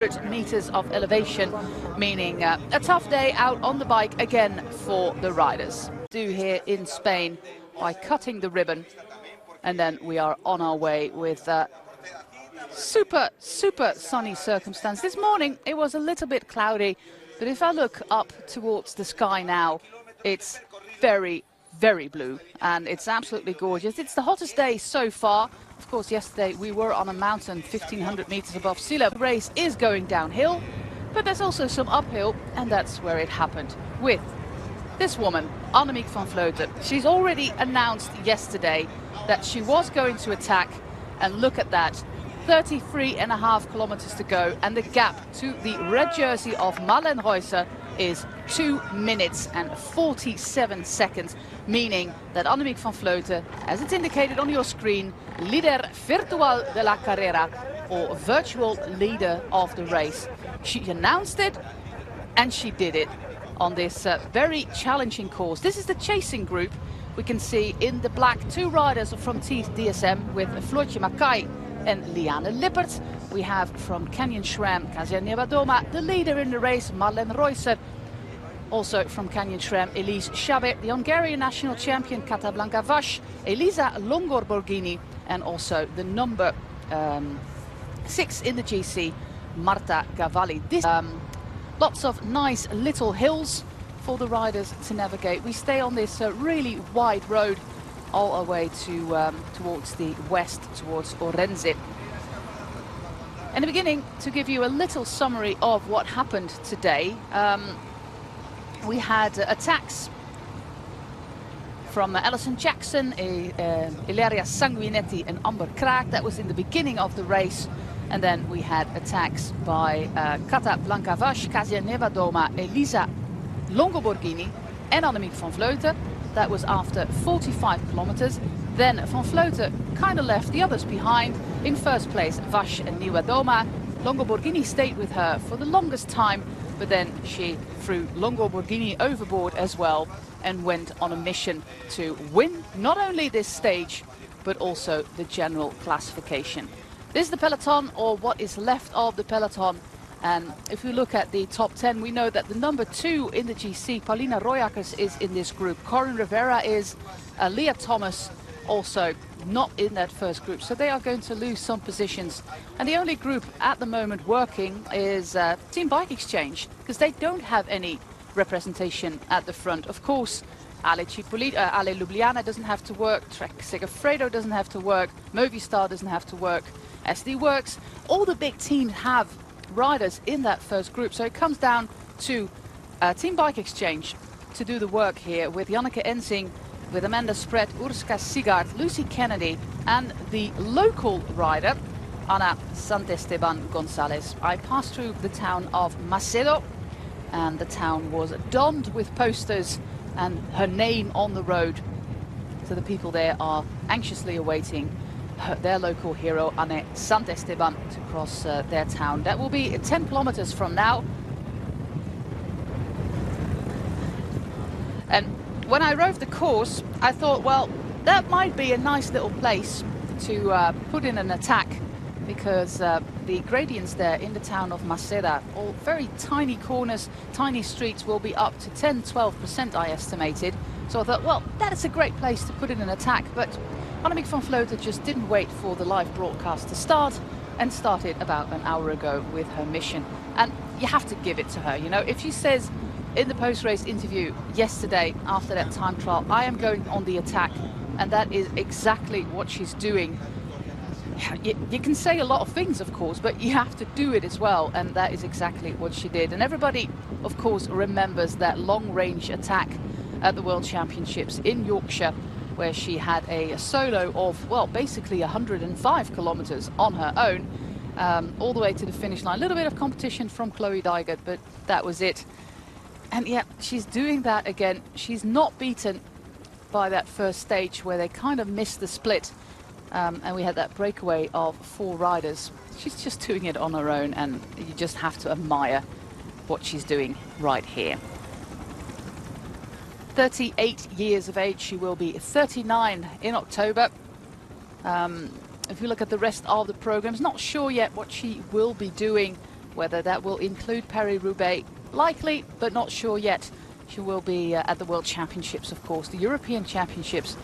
meters of elevation, meaning a tough day out on the bike again for the riders. Do here in Spain by cutting the ribbon, and then we are on our way with super sunny circumstance. This morning it was a little bit cloudy, but if I look up towards the sky now, it's very blue, and it's absolutely gorgeous. It's the hottest day so far. Of course, yesterday we were on a mountain 1,500 meters above sea level. The race is going downhill, but there's also some uphill, and that's where it happened with this woman, Annemiek van Vleuten. She's already announced yesterday that she was going to attack, and look at that. 33.5 kilometers to go, and the gap to the red jersey of Marlen Reusser is 2 minutes and 47 seconds, meaning that Annemiek van Vleuten, as it's indicated on your screen, líder virtual de la carrera, or virtual leader of the race. She announced it, and she did it on this very challenging course. This is the chasing group. We can see in the black 2 riders from DSM with Floortje Mackay and Liane Lippert. We have from Canyon SRAM, Kasia Niewiadoma, the leader in the race, Marlen Reusser. Also from Canyon SRAM, Elise Chabe, the Hungarian national champion, Katablanka Vash, Elisa Longor-Borghini, and also the number 6 in the GC, Marta Gavalli. This, lots of nice little hills for the riders to navigate. We stay on this really wide road all our way to towards the west, towards Ourense. In the beginning, to give you a little summary of what happened today, we had attacks from Alison Jackson, Ilaria Sanguinetti and Amber Kraak. That was in the beginning of the race. And then we had attacks by Katablanka Vash, Kasia Niewiadoma, Elisa Longor-Borghini and Annemiek van Vleuten. That was after 45 kilometers. Then van Vleuten kind of left the others behind. In first place, Vash and Niewiadoma. Longor-Borghini stayed with her for the longest time, but then she threw Longor-Borghini overboard as well and went on a mission to win not only this stage, but also the general classification. This is the peloton, or what is left of the peloton. And if we look at the top 10, we know that the number 2 in the GC, Paulina Royakkers, is in this group. Corin Rivera is, Leah Thomas also not in that first group. So they are going to lose some positions. And the only group at the moment working is Team Bike Exchange, because they don't have any representation at the front. Of course, Ale Ljubljana doesn't have to work, Trek Segafredo doesn't have to work, Movistar doesn't have to work, SD Works. All the big teams have riders in that first group, so it comes down to Team Bike Exchange to do the work here with Janneke Ensing, with Amanda Spread, Urska Sigard, Lucy Kennedy, and the local rider Ana Santesteban Gonzalez. I passed through the town of Macedo, and the town was donned with posters and her name on the road, so the people there are anxiously awaiting their local hero, Ana Santesteban, to cross their town. That will be 10 kilometers from now. And when I rode the course, I thought, well, that might be a nice little place to put in an attack, because the gradients there in the town of Maceda, all very tiny corners, tiny streets, will be up to 10-12%, I estimated. So I thought, well, that is a great place to put in an attack. But Annemiek van Vleuten just didn't wait for the live broadcast to start, and started about an hour ago with her mission. And you have to give it to her. You know, if she says in the post-race interview yesterday after that time trial, I am going on the attack, and that is exactly what she's doing. You can say a lot of things, of course, but you have to do it as well, and that is exactly what she did. And everybody, of course, remembers that long-range attack at the World Championships in Yorkshire, where she had a solo of, well, basically 105 kilometers on her own, all the way to the finish line. A little bit of competition from Chloe Dygert, but that was it. And yeah, she's doing that again. She's not beaten by that first stage where they kind of missed the split. And we had that breakaway of 4 riders. She's just doing it on her own, and you just have to admire what she's doing right here. 38 years of age, she will be 39 in October. If you look at the rest of the programs, not sure yet what she will be doing Whether that will include Paris-Roubaix, likely, but not sure yet. She will be at the World Championships, of course, the European Championships,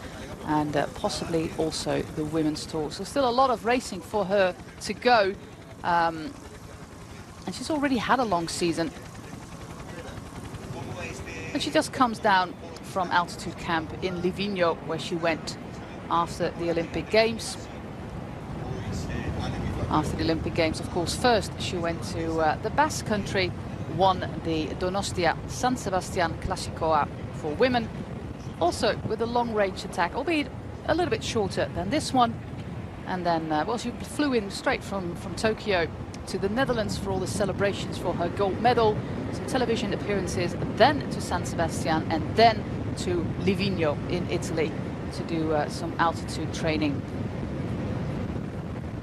and possibly also the Women's Tour. So still a lot of racing for her to go. And she's already had a long season. And she just comes down from altitude camp in Livigno, where she went after the Olympic Games. After the Olympic Games, of course, first she went to the Basque Country, won the Donostia San Sebastian Classicoa for women, also with a long-range attack, albeit a little bit shorter than this one. And then, well, she flew in straight from Tokyo to the Netherlands for all the celebrations for her gold medal, some television appearances, then to San Sebastian, and then to Livigno in Italy to do some altitude training.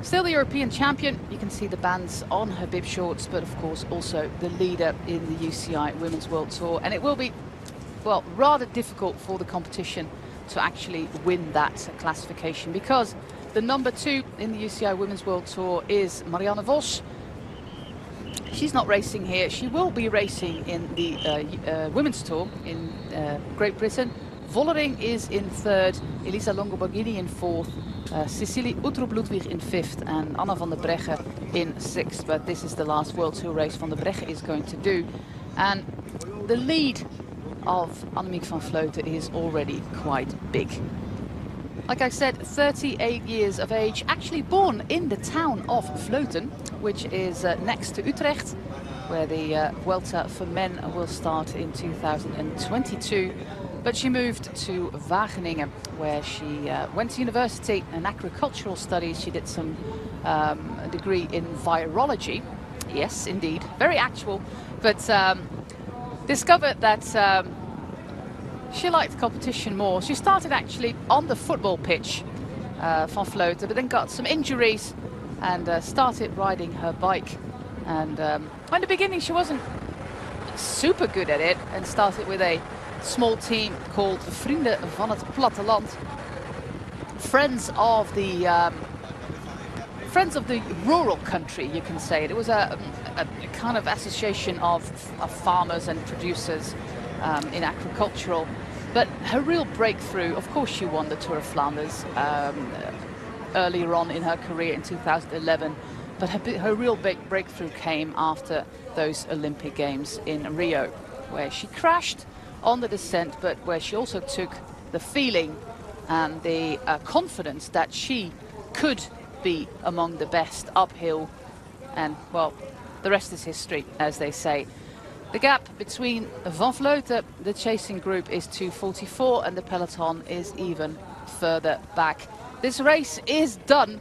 Still the European champion. You can see the bands on her bib shorts, but of course also the leader in the UCI Women's World Tour. And it will be, well, rather difficult for the competition to actually win that classification, because the number 2 in the UCI Women's World Tour is Marianne Vos. She's not racing here. She will be racing in the Women's Tour in Great Britain. Vollering is in 3rd, Elisa Longo-Borghini in 4th, Cecilie Uttrup-Ludwig in 5th, and Anna van der Breggen in 6th. But this is the last World Tour race Van der Breggen is going to do. And the lead of Annemiek van Vleuten is already quite big. Like I said, 38 years of age, actually born in the town of Vleuten, which is next to Utrecht, where the Vuelta for men will start in 2022. But she moved to Wageningen, where she went to university in agricultural studies. She did some degree in virology. Yes, indeed, very actual. But discovered that she liked competition more. She started actually on the football pitch, Van Vleuten, but then got some injuries and started riding her bike. And in the beginning she wasn't super good at it, and started with a small team called Vrienden van het Platteland, friends of the rural country, you can say. It was a kind of association of farmers and producers in agricultural. But her real breakthrough, of course, she won the Tour of Flanders earlier on in her career in 2011. But her real big breakthrough came after those Olympic Games in Rio, where she crashed on the descent, but where she also took the feeling and the confidence that she could be among the best uphill. And, well, the rest is history, as they say. The gap between Van Vleuten, the chasing group, is 2:44, and the peloton is even further back. This race is done,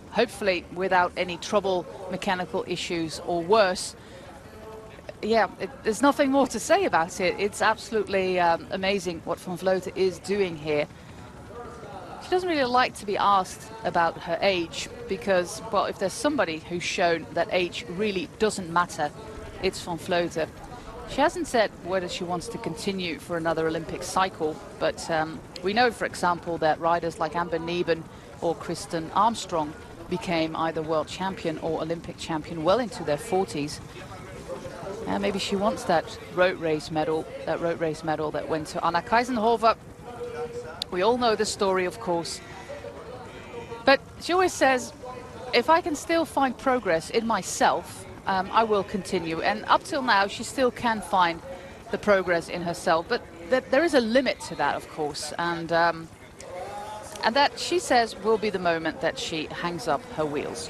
hopefully without any trouble, mechanical issues or worse. Yeah, there's nothing more to say about it. It's absolutely amazing what Van Vleuten is doing here. She doesn't really like to be asked about her age, because, well, if there's somebody who's shown that age really doesn't matter, it's Van Vleuten. She hasn't said whether she wants to continue for another Olympic cycle, but we know, for example, that riders like Amber Neben or Kristen Armstrong became either world champion or Olympic champion well into their 40s. And maybe she wants that road race medal that went to Anna Keisenhofer. We all know the story, of course. But she always says, if I can still find progress in myself, I will continue. And up till now, she still can find the progress in herself. But there is a limit to that, of course. And that, she says, will be the moment that she hangs up her wheels.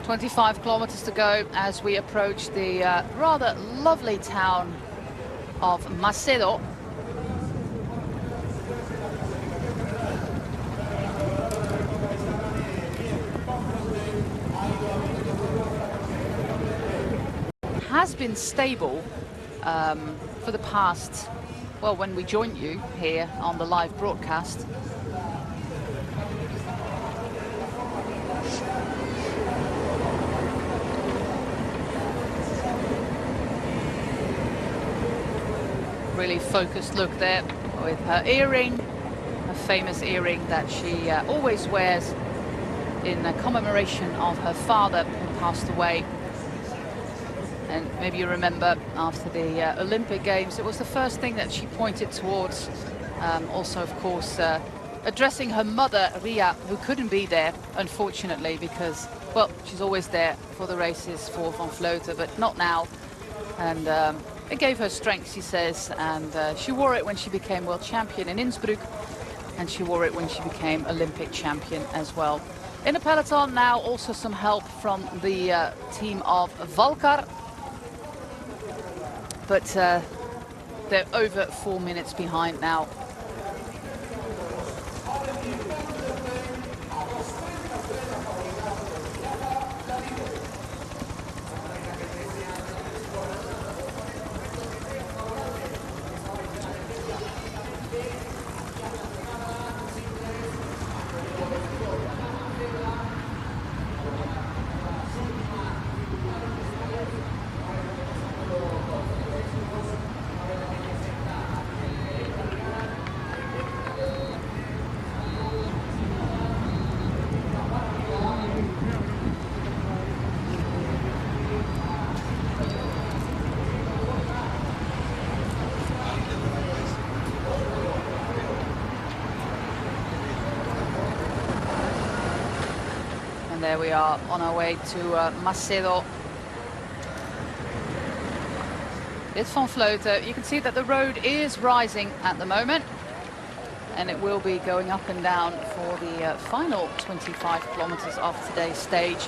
25 kilometers to go as we approach the rather lovely town of Macedo. has been stable for the past, well, when we joined you here on the live broadcast. Really focused look there with her earring, a famous earring that she always wears in commemoration of her father who passed away. And maybe you remember after the Olympic Games, it was the first thing that she pointed towards. Also, of course, addressing her mother, Ria, who couldn't be there, unfortunately, because, well, she's always there for the races for Van Vleuten, but not now. And it gave her strength, she says, and she wore it when she became world champion in Innsbruck, and she wore it when she became Olympic champion as well. In the peloton now, also some help from the team of Valkar, but they're over 4 minutes behind now. There we are on our way to Macedo. It's Van Vleuten. You can see that the road is rising at the moment, and it will be going up and down for the final 25 kilometers of today's stage.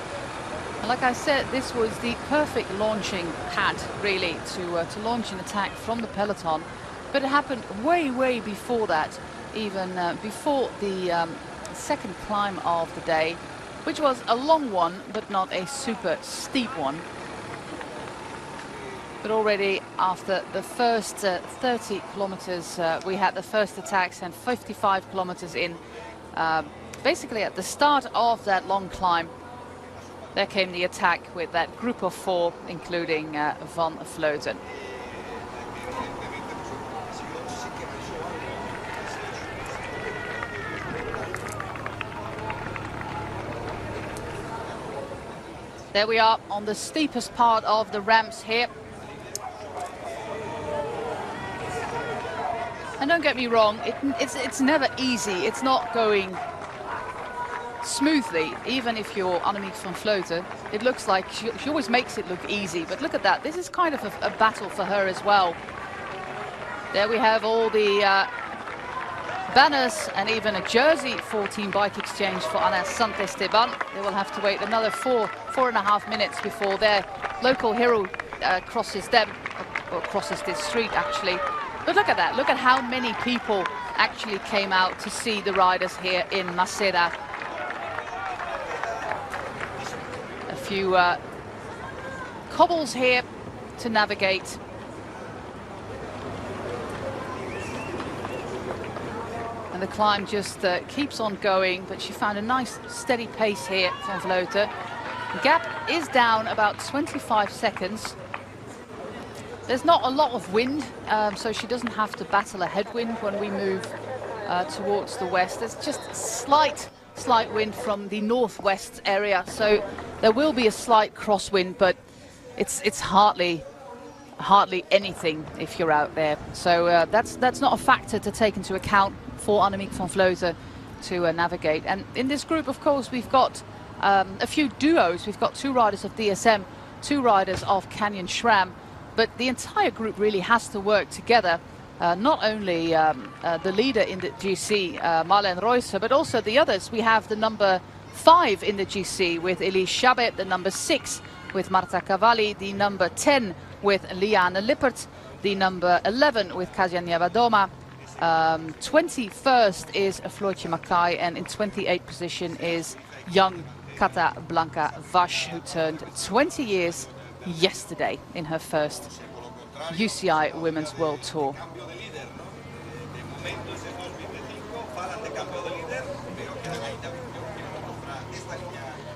And like I said, this was the perfect launching pad, really, to launch an attack from the peloton. But it happened way before that, even before the second climb of the day, which was a long one, but not a super steep one. But already after the first 30 kilometers, we had the first attacks, and 55 kilometers in, basically at the start of that long climb, there came the attack with that group of 4, including Van Vleuten. There we are on the steepest part of the ramps here. And don't get me wrong, it's never easy. It's not going smoothly, even if you're Annemiek van Vleuten. It looks like she always makes it look easy, but look at that. This is kind of a battle for her as well. There we have all the banners and even a jersey for Team Bike Exchange for Ana Santesteban. They will have to wait another 4.5 minutes before their local hero crosses them, or crosses this street actually. But look at that, look at how many people actually came out to see the riders here in Macedo. A few cobbles here to navigate. And the climb just keeps on going, but she found a nice steady pace here, Van Vleuten. Gap is down about 25 seconds. There's not a lot of wind, so she doesn't have to battle a headwind when we move towards the west. There's just slight wind from the northwest area, so there will be a slight crosswind, but it's hardly anything if you're out there. So that's not a factor to take into account for Annemiek van Vleuten to navigate. And in this group, of course, we've got a few duos. We've got 2 riders of DSM, 2 riders of Canyon SRAM, but the entire group really has to work together. Not only the leader in the GC, Marlen Reusser, but also the others. We have the number 5 in the GC with Elise Chabet, the number 6 with Marta Cavalli, the number 10 with Liane Lippert, the number 11 with Kasia Niewedoma. 21st is Floortje Mackay, and in 28th position is young Kata Blanca Vash, who turned 20 years yesterday in her first UCI Women's World Tour.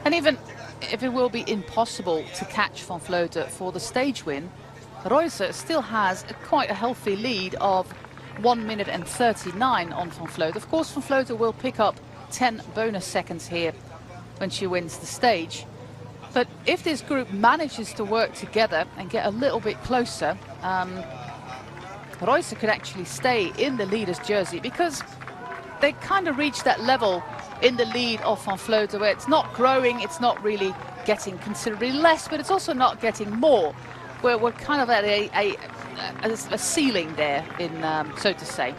And even if it will be impossible to catch Van Vleuten for the stage win, Royce still has quite a healthy lead of 1 minute and 39 on Van Vleuten. Of course, Van Vleuten will pick up 10 bonus seconds here when she wins the stage. But if this group manages to work together and get a little bit closer, Royce could actually stay in the leader's jersey, because they kind of reached that level in the lead of Van Vleuten where it's not growing, it's not really getting considerably less, but it's also not getting more. We're kind of at a ceiling there, in so to say.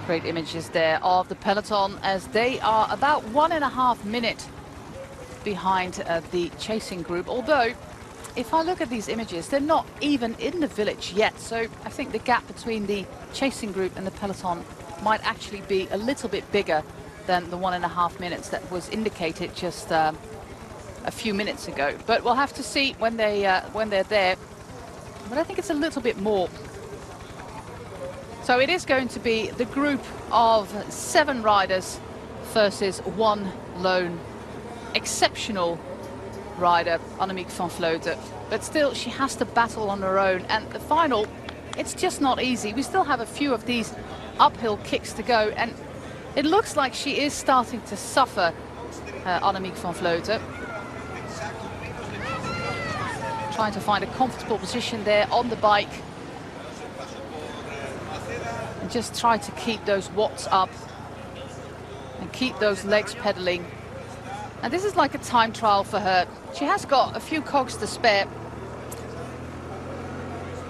Great images there of the peloton as they are about 1.5 minutes behind the chasing group. Although, if I look at these images, they're not even in the village yet. So I think the gap between the chasing group and the peloton might actually be a little bit bigger than the 1.5 minutes that was indicated just a few minutes ago. But we'll have to see when they're there. But I think it's a little bit more. So it is going to be the group of 7 riders versus one lone exceptional rider, Annemiek van Vleuten. But still, she has to battle on her own. And the final, it's just not easy. We still have a few of these uphill kicks to go. And it looks like she is starting to suffer, Annemiek van Vleuten. Trying to find a comfortable position there on the bike. And just try to keep those watts up and keep those legs pedaling. And this is like a time trial for her. She has got a few cogs to spare.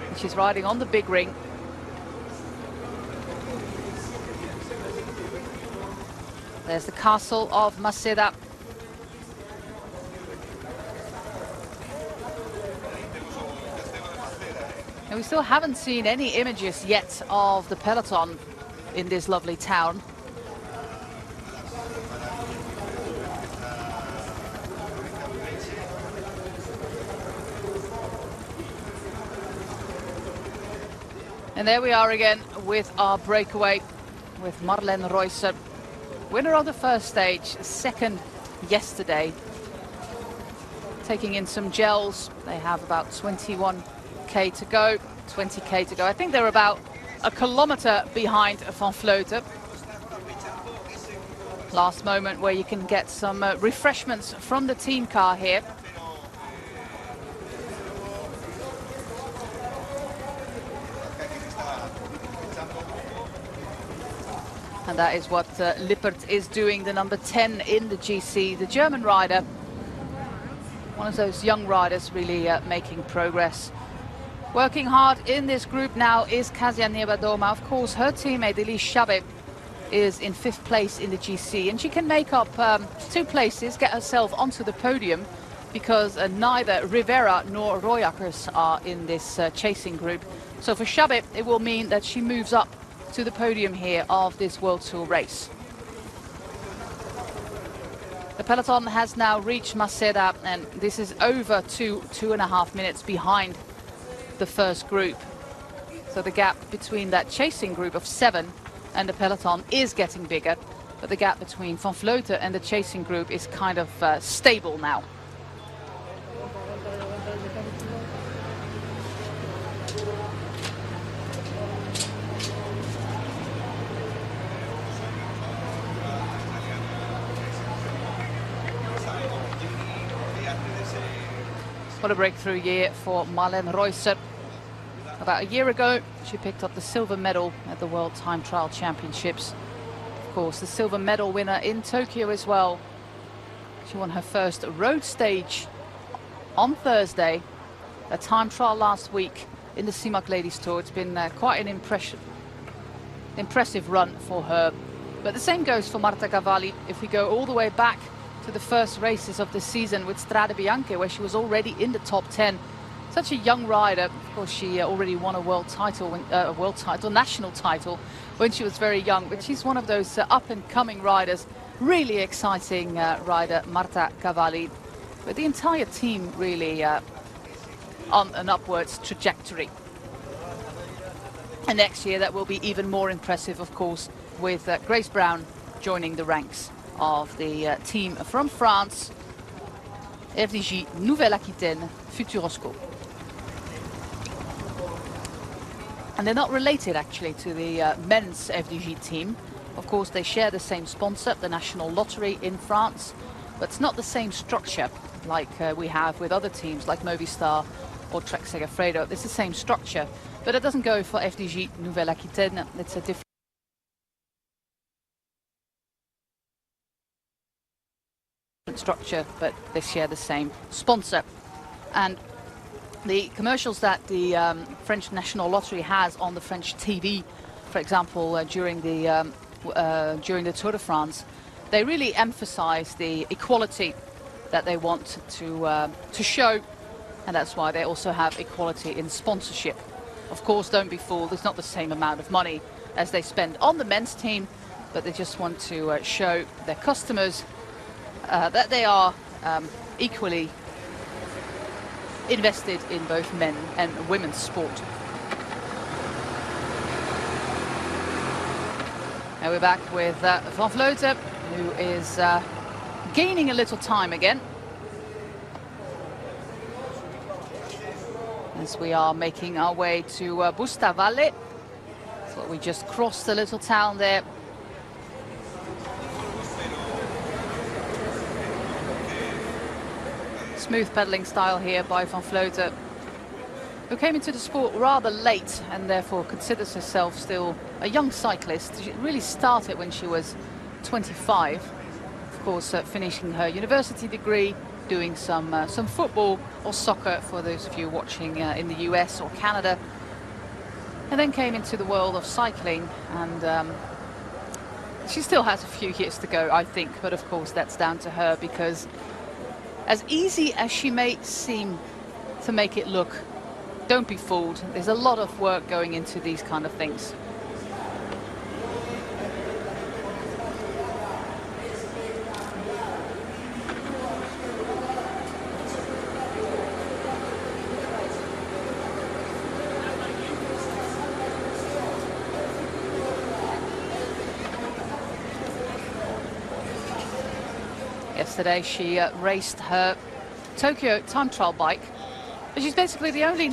And she's riding on the big ring. There's the castle of Manzaneda. And we still haven't seen any images yet of the peloton in this lovely town. And there we are again with our breakaway with Marlene Royce, winner of the first stage, second yesterday. Taking in some gels. They have about 21k to go, 20k to go. I think they're about a kilometer behind Van Vleuten. Last moment where you can get some refreshments from the team car here. And that is what Lippert is doing, the number 10 in the GC, the German rider. One of those young riders really making progress. Working hard in this group now is Kasia Nieberdoma. Of course, her teammate Elise Chabet is in 5th place in the GC, and she can make up 2 places, get herself onto the podium, because neither Rivera nor Royakkers are in this chasing group. So for Chabet, it will mean that she moves up to the podium here of this World Tour race. The peloton has now reached Manzaneda, and this is over 2.5 minutes behind the first group. So the gap between that chasing group of 7 and the peloton is getting bigger, but the gap between Van Vleuten and the chasing group is kind of stable now. What a breakthrough year for Marlene Royce. About a year ago, she picked up the silver medal at the World Time Trial Championships. Of course, the silver medal winner in Tokyo as well. She won her first road stage on Thursday. a time trial last week in the CIMAC Ladies Tour. It's been quite an impressive run for her. But the same goes for Marta Cavalli. If we go all the way back to the first races of the season with Strade Bianche, where she was already in the top 10. Such a young rider. Of course, she already won a world title, national title, when she was very young. But she's one of those up-and-coming riders. Really exciting rider, Marta Cavalli. But the entire team really on an upwards trajectory. And next year that will be even more impressive, of course, with Grace Brown joining the ranks of the team from France, FDJ Nouvelle-Aquitaine Futuroscope. And they're not related actually to the men's FDJ team. Of course, they share the same sponsor, the National Lottery in France, but it's not the same structure like we have with other teams like Movistar or Trek Segafredo. It's the same structure, but it doesn't go for FDJ Nouvelle-Aquitaine. It's a different structure, but they share the same sponsor. And the commercials that the French National Lottery has on the French TV, for example, during the Tour de France, they really emphasize the equality that they want to show, and that's why they also have equality in sponsorship. Of course, don't be fooled, it's not the same amount of money as they spend on the men's team, but they just want to show their customers that they are equally invested in both men and women's sport. Now we're back with Van Vleuten, who is gaining a little time again, as we are making our way to Busta Valle. So we just crossed the little town there. Smooth pedaling style here by Van Vleuten, who came into the sport rather late and therefore considers herself still a young cyclist. She really started when she was 25. Of course, finishing her university degree, doing some football or soccer for those of you watching in the US or Canada, and then came into the world of cycling. And she still has a few years to go, I think, but of course that's down to her, because as easy as she may seem to make it look, don't be fooled. There's a lot of work going into these kind of things. Yesterday she raced her Tokyo time trial bike. She's basically the only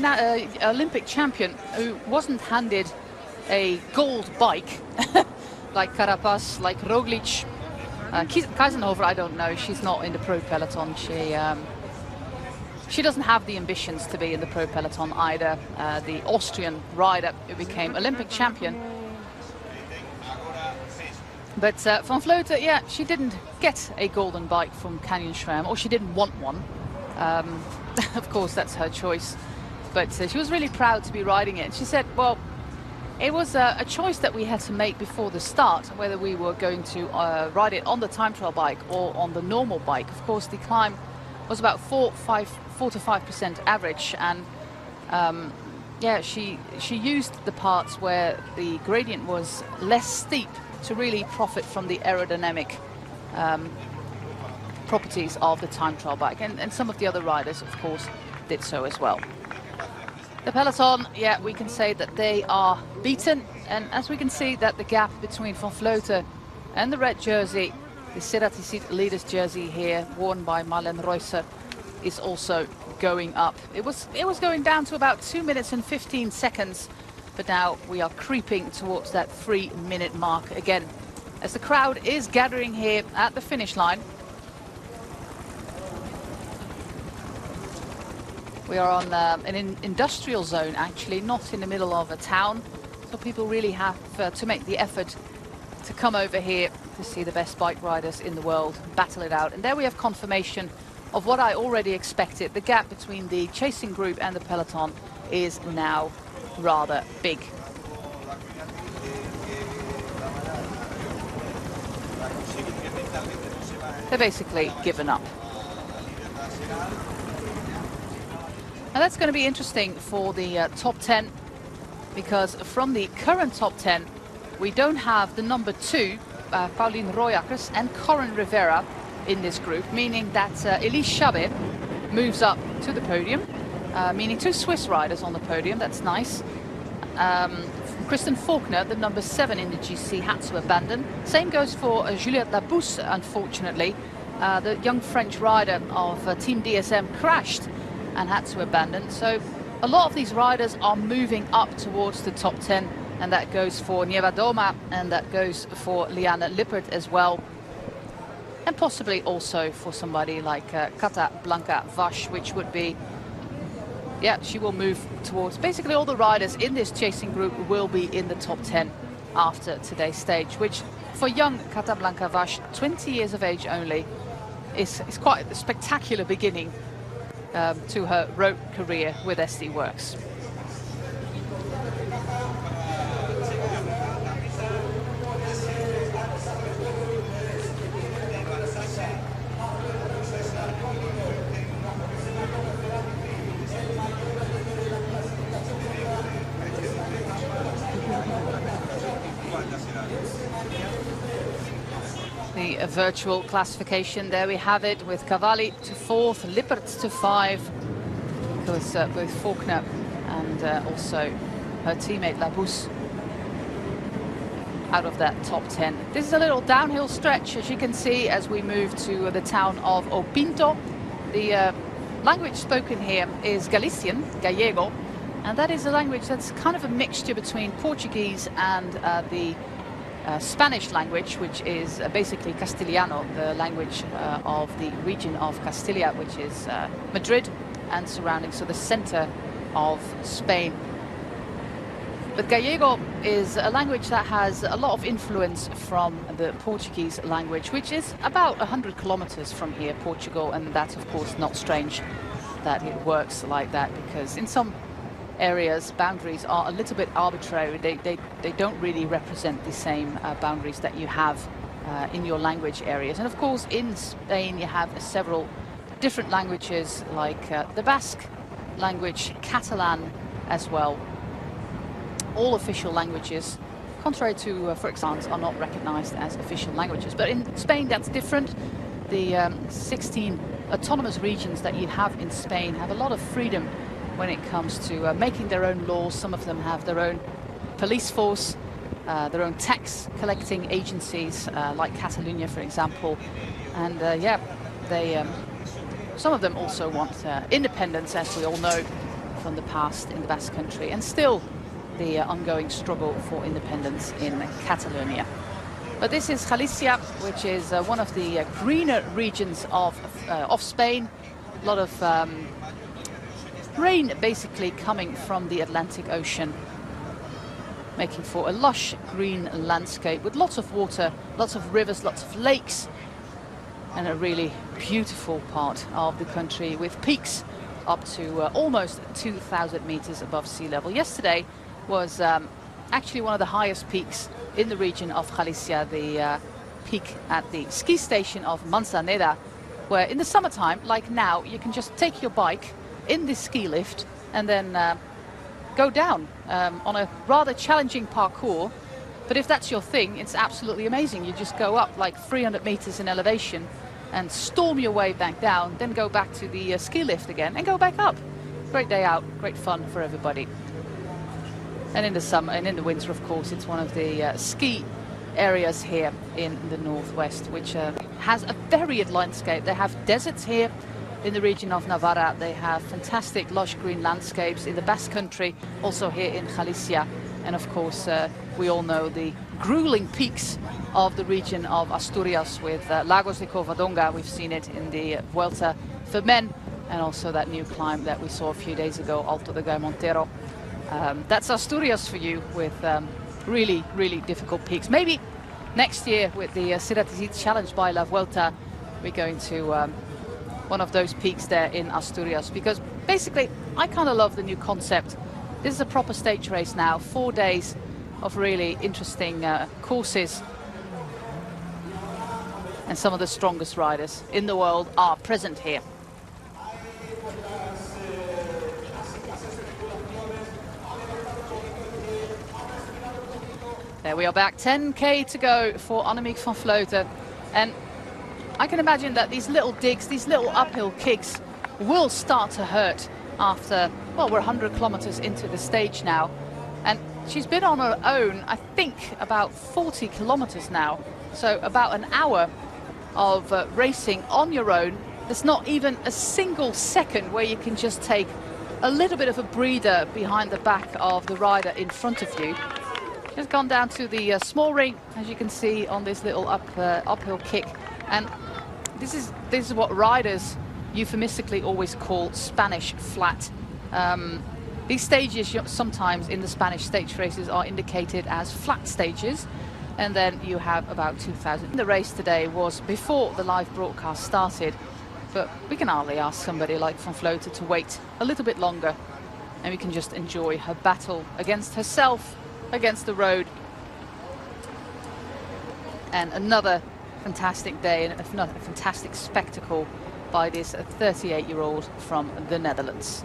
Olympic champion who wasn't handed a gold bike like Carapaz, like Roglic. Kaisenhofer, I don't know, she's not in the pro peloton. She doesn't have the ambitions to be in the pro peloton either. The Austrian rider who became Olympic champion. But Van Vleuten, yeah, she didn't get a golden bike from Canyon SRAM, or she didn't want one. Of course, that's her choice. But she was really proud to be riding it. She said, well, it was a choice that we had to make before the start, whether we were going to ride it on the time trial bike or on the normal bike. Of course, the climb was about 4 to 5% average. And yeah, she used the parts where the gradient was less steep to really profit from the aerodynamic properties of the time trial bike, and some of the other riders, of course, did so as well. The peloton, yeah, we can say that they are beaten, and as we can see that the gap between Van Vleuten and the red jersey, the Ceratizit leaders jersey here, worn by Marlen Reusser, is also going up. It was going down to about 2 minutes and 15 seconds, but now we are creeping towards that 3-minute mark again, as the crowd is gathering here at the finish line. We are on an industrial zone, actually, not in the middle of a town, so people really have to make the effort to come over here to see the best bike riders in the world battle it out. And there we have confirmation of what I already expected. The gap between the chasing group and the peloton is now rather big. They're basically given up. Now that's going to be interesting for the top 10, because from the current top 10, we don't have the number 2, Pauline Royakkers and Corin Rivera in this group, meaning that Elise Chabet moves up to the podium, meaning 2 Swiss riders on the podium. That's nice. Kristen Faulkner, the number 7 in the GC, had to abandon. Same goes for Juliette Labousse, unfortunately. The young French rider of Team DSM crashed and had to abandon. So a lot of these riders are moving up towards the top 10, and that goes for Nieva-Doma, and that goes for Liane Lippert as well. And possibly also for somebody like Cata Blanca Vash, which would be, yeah, she will move towards, basically all the riders in this chasing group will be in the top 10 after today's stage, which for young Cata Blanca Vash, 20 years of age only, is quite a spectacular beginning to her road career with SD Worx. The virtual classification, there we have it, with Cavalli to 4th, Lippert to 5, because both Faulkner and also her teammate Labousse out of that top 10. This is a little downhill stretch, as you can see, as we move to the town of Opinto. The language spoken here is Galician, Gallego, and that is a language that's kind of a mixture between Portuguese and the Spanish language, which is basically Castellano, the language of the region of Castilla, which is Madrid and surrounding, so the center of Spain. But Gallego is a language that has a lot of influence from the Portuguese language, which is about 100 kilometers from here, Portugal, and that's of course not strange that it works like that, because in some areas boundaries are a little bit arbitrary. They don't really represent the same boundaries that you have in your language areas. And of course in Spain you have several different languages, like the Basque language, Catalan as well. All official languages, contrary to for example, are not recognized as official languages. But in Spain that's different. The 16 autonomous regions that you have in Spain have a lot of freedom when it comes to making their own laws. Some of them have their own police force, their own tax collecting agencies, like Catalonia, for example. And yeah, they some of them also want independence, as we all know from the past in the Basque Country, and still the ongoing struggle for independence in Catalonia. But this is Galicia, which is one of the greener regions of Spain. A lot of rain basically coming from the Atlantic Ocean, making for a lush green landscape with lots of water, lots of rivers, lots of lakes, and a really beautiful part of the country with peaks up to almost 2,000 meters above sea level. Yesterday was actually one of the highest peaks in the region of Galicia, the peak at the ski station of Manzaneda, where in the summertime, like now, you can just take your bike in this ski lift and then go down on a rather challenging parkour. But if that's your thing, it's absolutely amazing. You just go up like 300 meters in elevation and storm your way back down, then go back to the ski lift again and go back up. Great day out, great fun for everybody. And in the summer and in the winter, of course, it's one of the ski areas here in the northwest, which has a varied landscape. They have deserts here in the region of Navarra. They have fantastic lush green landscapes in the Basque Country, also here in Galicia. And of course, we all know the grueling peaks of the region of Asturias with Lagos de Covadonga. We've seen it in the Vuelta for men, and also that new climb that we saw a few days ago, Alto de Montero. That's Asturias for you, with really, really difficult peaks. Maybe next year with the Ceratizit challenge by La Vuelta, we're going to one of those peaks there in Asturias, because basically I kind of love the new concept. This is a proper stage race now, 4 days of really interesting courses, and some of the strongest riders in the world are present here. There we are back, 10k to go for Annemiek van Vleuten, and I can imagine that these little digs, these little uphill kicks will start to hurt after, well, we're 100 kilometers into the stage now, and she's been on her own, I think, about 40 kilometers now, so about an hour of racing on your own. There's not even a single second where you can just take a little bit of a breather behind the back of the rider in front of you. Just gone down to the small ring, as you can see on this little uphill kick, and this is what riders euphemistically always call Spanish flat. These stages sometimes in the Spanish stage races are indicated as flat stages, and then you have about 2,000. The race today was before the live broadcast started, but we can hardly ask somebody like Van Vleuten to wait a little bit longer, and we can just enjoy her battle against herself, against the road. And another fantastic day and another fantastic spectacle by this 38-year-old from the Netherlands.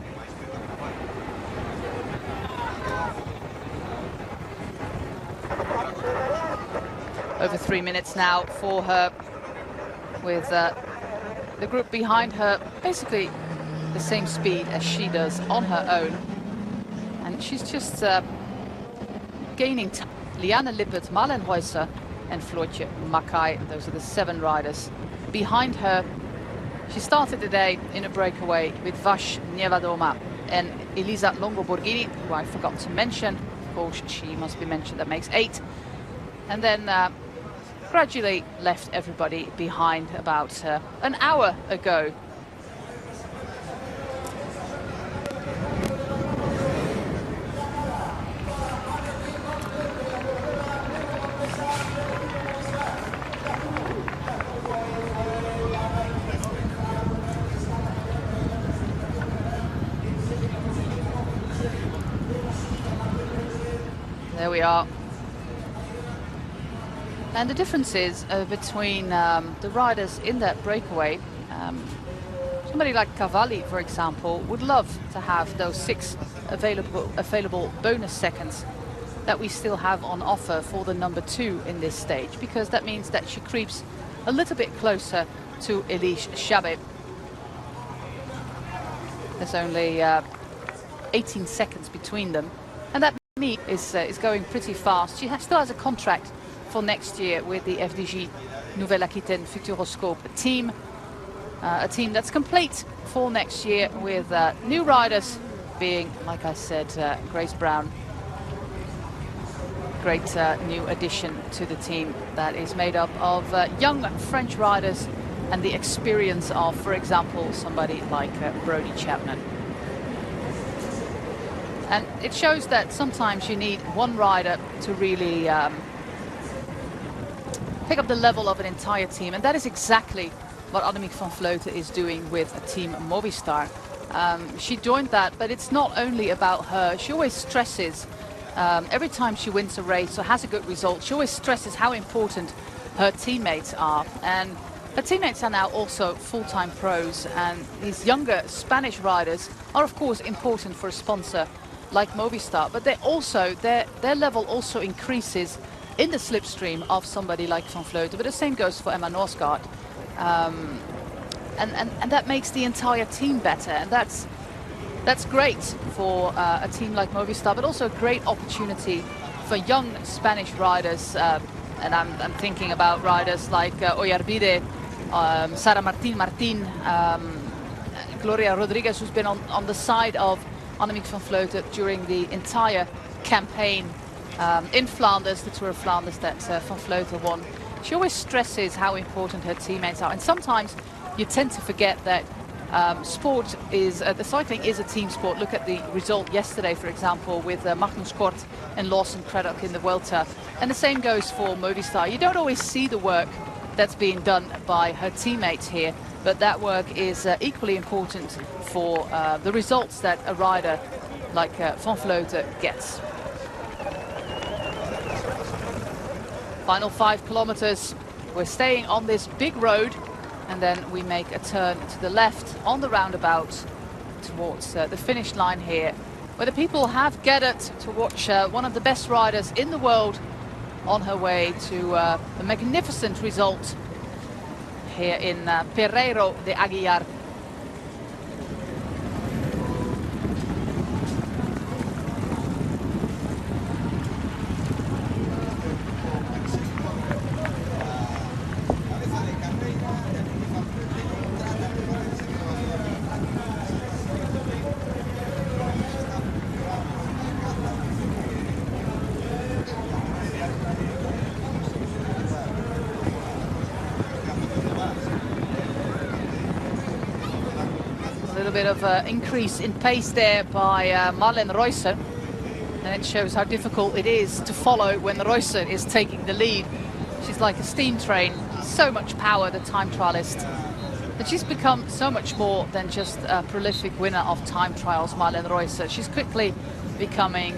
Over 3 minutes now for her, with the group behind her basically the same speed as she does on her own, and she's just gaining time. Liane Lippert, Marlen Huijser and Floortje Mackay, those are the 7 riders behind her. She started the day in a breakaway with Vash Nievadoma and Elisa Longo-Borghini, who I forgot to mention. Of course, she must be mentioned, that makes 8. And then gradually left everybody behind about an hour ago. There we are. And the difference is between the riders in that breakaway. Somebody like Cavalli, for example, would love to have those 6 available bonus seconds that we still have on offer for the number 2 in this stage, because that means that she creeps a little bit closer to Elise Chabet. There's only 18 seconds between them, and that is going pretty fast. She still has a contract for next year with the FDJ Nouvelle-Aquitaine Futuroscope team, a team that's complete for next year with new riders being, like I said, Grace Brown. Great new addition to the team that is made up of young French riders and the experience of, for example, somebody like Brody Chapman. And it shows that sometimes you need one rider to really pick up the level of an entire team, and that is exactly what Annemiek van Vleuten is doing with Team Movistar. She joined that, but it's not only about her. She always stresses, every time she wins a race or has a good result, she always stresses how important her teammates are. And her teammates are now also full-time pros, and these younger Spanish riders are of course important for a sponsor like Movistar, but they also, their level also increases in the slipstream of somebody like Van Vleuten, but the same goes for Emma Norsgaard. And that makes the entire team better, and that's great for a team like Movistar, but also a great opportunity for young Spanish riders, and I'm thinking about riders like Oyarbide, Sara Martin, Gloria Rodriguez, who's been on the side of Annemiek van Vleuten during the entire campaign in Flanders, the Tour of Flanders that Van Vleuten won. She always stresses how important her teammates are, and sometimes you tend to forget that sport is, the cycling is a team sport. Look at the result yesterday, for example, with Magnus Kort and Lawson Craddock in the Vuelta, and the same goes for Movistar. You don't always see the work that's being done by her teammates here, but that work is equally important for the results that a rider like Van Vleuten gets. Final 5 kilometers. We're staying on this big road, and then we make a turn to the left on the roundabout towards the finish line here, where the people have gathered to watch one of the best riders in the world on her way to a magnificent result here in Pereiro de Aguiar. Bit of increase in pace there by Marlen Reusser, and it shows how difficult it is to follow when Reusser is taking the lead. She's like a steam train, so much power, the time trialist, but she's become so much more than just a prolific winner of time trials. Marlen Reusser, she's quickly becoming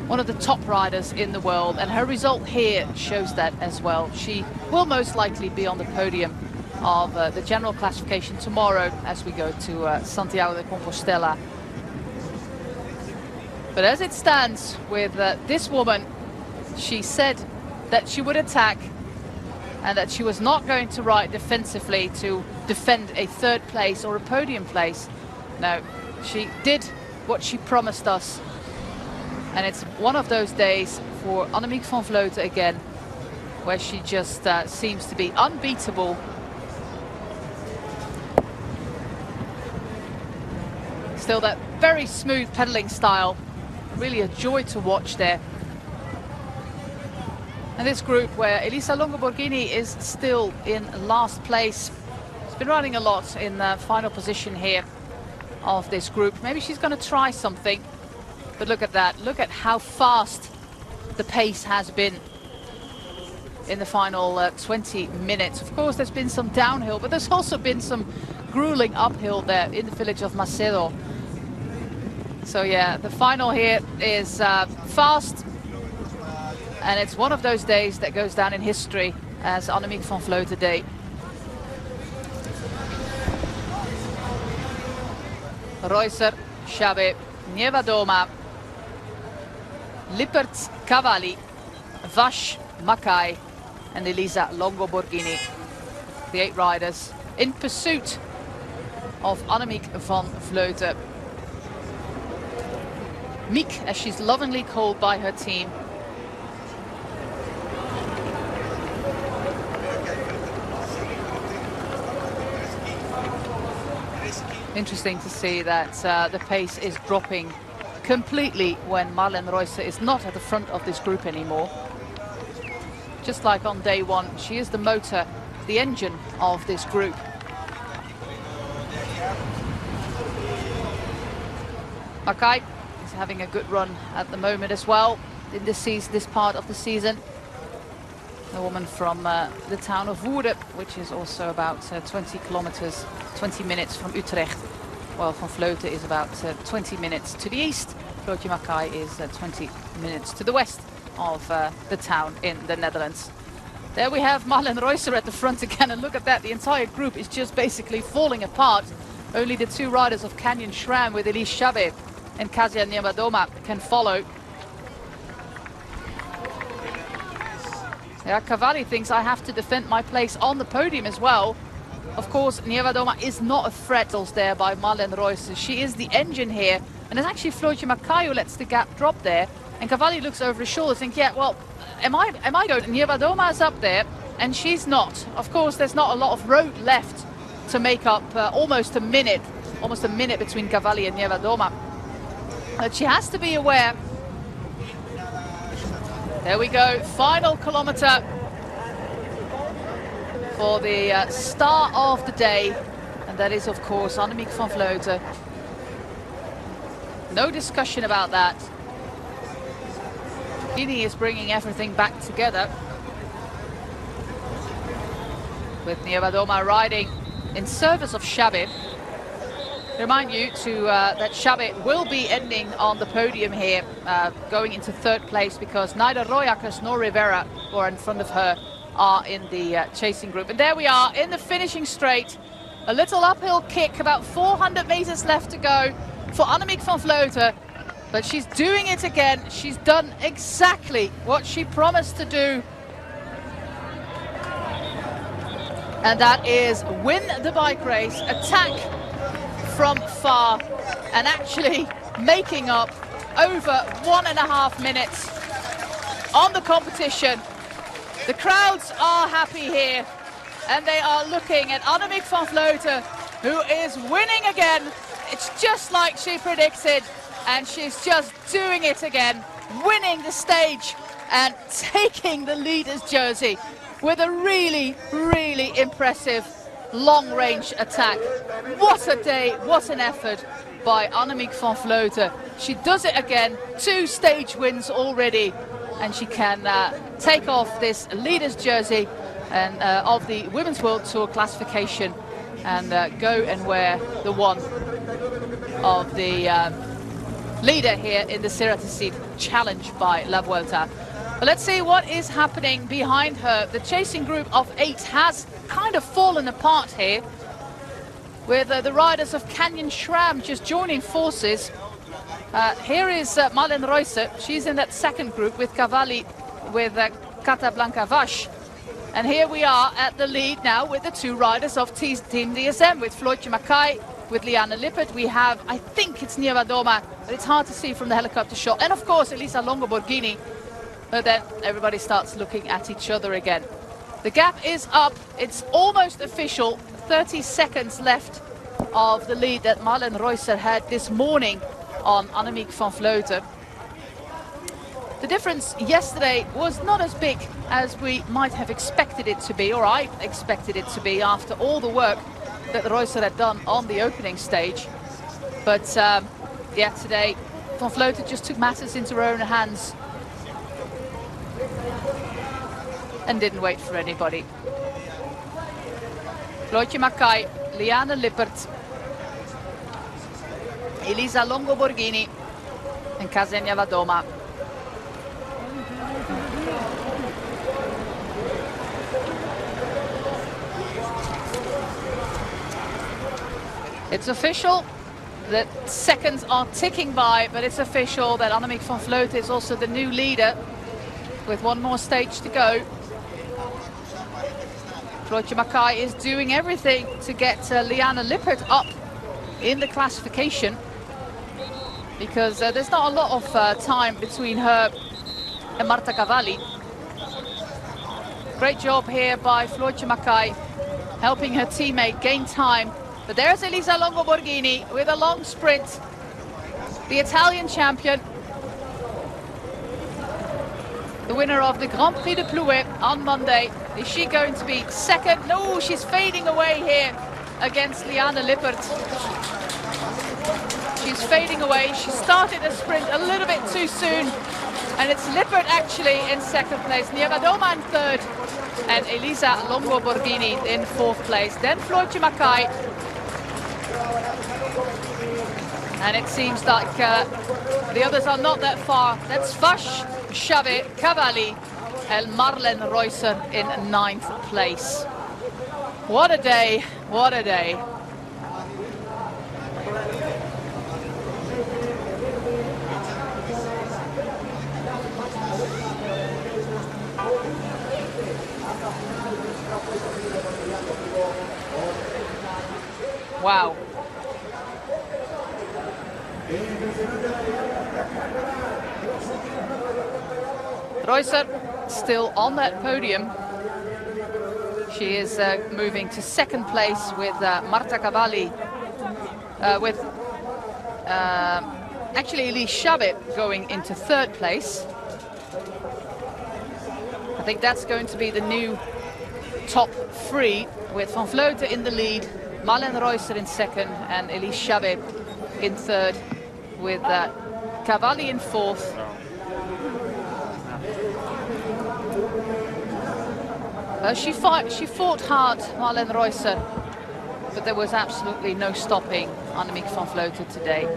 one of the top riders in the world, and her result here shows that as well. She will most likely be on the podium of the general classification tomorrow as we go to Santiago de Compostela. But as it stands with this woman, she said that she would attack and that she was not going to ride defensively to defend a third place or a podium place. No, she did what she promised us, and it's one of those days for Annemiek van Vleuten again, where she just seems to be unbeatable. Still that very smooth pedaling style, really a joy to watch there. And this group where Elisa Longo-Borghini is still in last place. She's been riding a lot in the final position here of this group. Maybe she's going to try something, but look at that. Look at how fast the pace has been in the final 20 minutes. Of course, there's been some downhill, but there's also been some grueling uphill there in the village of Macedo. So yeah, the final here is fast, and it's one of those days that goes down in history as Annemiek van Vleuten Day. Reusser, Chabe, Nievadoma, Lippert, Cavalli, Vash, Mackay and Elisa Longo-Borghini. The 8 riders in pursuit of Annemiek van Vleuten. Miek, as she's lovingly called by her team. Interesting to see that the pace is dropping completely when Marlen Reusser is not at the front of this group anymore. Just like on day one, she is the motor, the engine of this group. Mackay is having a good run at the moment as well in this part of the season. A woman from the town of Woerden, which is also about 20 kilometers, 20 minutes from Utrecht. While Van Vleuten is about 20 minutes to the east. Floortje Mackay is 20 minutes to the west of the town in the Netherlands. There we have Marlen Reusser at the front again, and look at that, the entire group is just basically falling apart. Only the 2 riders of Canyon SRAM with Elise Chabe and Kasia Nievadoma can follow. Yeah, Cavalli thinks I have to defend my place on the podium as well. Of course, Nievadoma is not a threat there by Marlen Reusser. She is the engine here. And it's actually Floortje Mackay who lets the gap drop there. And Cavalli looks over his shoulder thinking, yeah, well, am I going? Nievadoma's up there and she's not. Of course, there's not a lot of road left to make up almost a minute between Cavalli and Nievadoma. But she has to be aware. There we go, final kilometer for the star of the day, and that is of course Annemiek van Vleuten. No discussion about that. Guinea is bringing everything back together. with Nievadoma riding in service of Xabi. Remind you that Xabi will be ending on the podium here, going into third place, because neither Royakas nor Rivera, who are in front of her, are in the chasing group. And there we are in the finishing straight. A little uphill kick, about 400 meters left to go for Annemiek van Vleuten. But she's doing it again. She's done exactly what she promised to do. And that is win the bike race, attack from far, and actually making up over 1.5 minutes on the competition. The crowds are happy here, and they are looking at Annemiek van Vleuten, who is winning again. It's just like she predicted, and she's just doing it again, winning the stage and taking the leader's jersey with a really, really impressive long-range attack. What a day, what an effort by Annemiek van Vleuten. She does it again, 2 stage wins already, and she can take off this leader's jersey and of the Women's World Tour classification and go and wear the one of the leader here in the Ceratizit challenge by La Vuelta. But let's see what is happening behind her. The chasing group of 8 has kind of fallen apart here, with the riders of Canyon Schramm just joining forces. Here is Marlen Reusser. She's in that second group with Cavalli, with Cata Blanca Vash. And here we are at the lead now with the 2 riders of Team DSM, with Floortje Mackay, with Liane Lippert. We have, I think it's Nievadoma, but it's hard to see from the helicopter shot. And of course, Elisa Longo Borghini. But then everybody starts looking at each other again. The gap is up. It's almost official. 30 seconds left of the lead that Marlen Reusser had this morning on Annemiek van Vleuten. The difference yesterday was not as big as we might have expected it to be, or I expected it to be, after all the work that Reusser had done on the opening stage. But yeah, today van Vleuten just took matters into her own hands and didn't wait for anybody. Floortje Mackay, Liane Lippert, Elisa Longo Borghini and Ksenia Vadoma. It's official that seconds are ticking by, but it's official that Annemiek van Vleuten is also the new leader, with 1 more stage to go. Floortje Mackay is doing everything to get Liane Lippert up in the classification, because there's not a lot of time between her and Marta Cavalli. Great job here by Floortje Mackay, helping her teammate gain time. But there's Elisa Longo Borghini with a long sprint, the Italian champion, the winner of the Grand Prix de Plouay on Monday. Is she going to be second? No, she's fading away here against Liane Lippert. She's fading away. She started a sprint a little bit too soon, and it's Lippert actually in second place, Nievadoma in third, and Elisa Longo Borghini in fourth place. Then Floortje Mackay. And it seems like the others are not that far. That's Vash, Xabi, Cavalli and Marlen Reusser in 9th place. What a day, what a day. Wow. Reusser still on that podium. She is moving to second place with Marta Cavalli, with actually Elise Xabi going into third place. I think that's going to be the new top 3, with Van Vleuten in the lead, Marlen Reusser in second and Elise Xabi in third, with Cavalli in fourth. She fought hard, Marlene Reusser, but there was absolutely no stopping Annemiek van Vleuten today.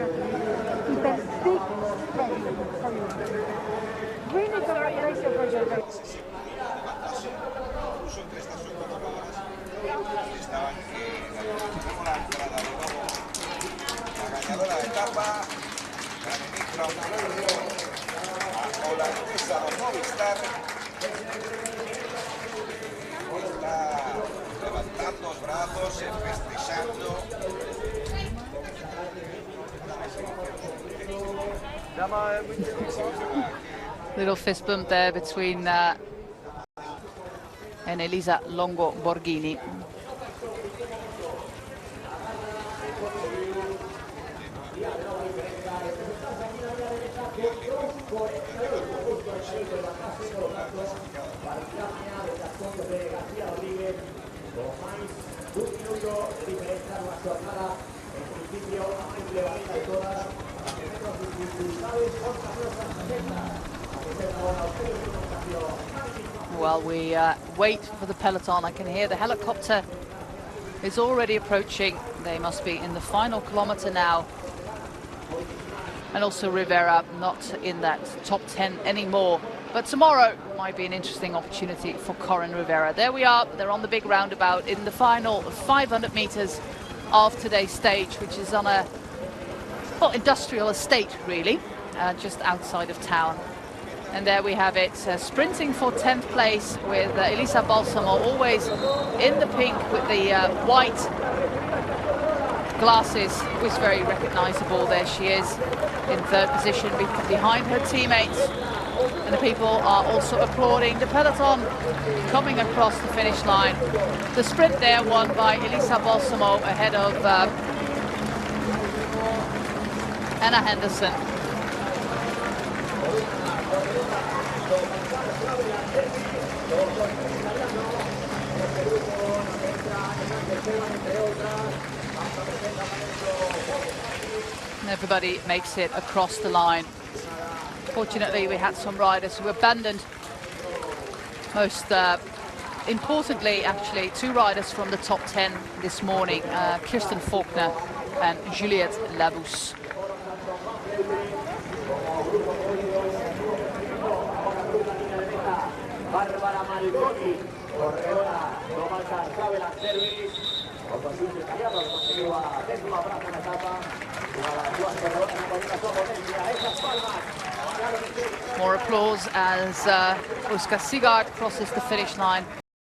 Little fist bump there between and Elisa Longo Borghini. While we wait for the peloton, I can hear the helicopter is already approaching. They must be in the final kilometer now. And also Rivera not in that top 10 anymore. But tomorrow might be an interesting opportunity for Corin Rivera. There we are, they're on the big roundabout in the final 500 meters of today's stage, which is on a industrial estate really, just outside of town. And there we have it, sprinting for 10th place with Elisa Balsamo, always in the pink with the white glasses. It was very recognizable. There she is in third position behind her teammates. And the people are also applauding the peloton coming across the finish line. The sprint there won by Elisa Balsamo ahead of Anna Henderson. And everybody makes it across the line. Fortunately, we had some riders who abandoned. Most importantly, actually, two riders from the top 10 this morning, Kirsten Faulkner and Juliette Labousse. More applause as Oscar Sigard crosses the finish line.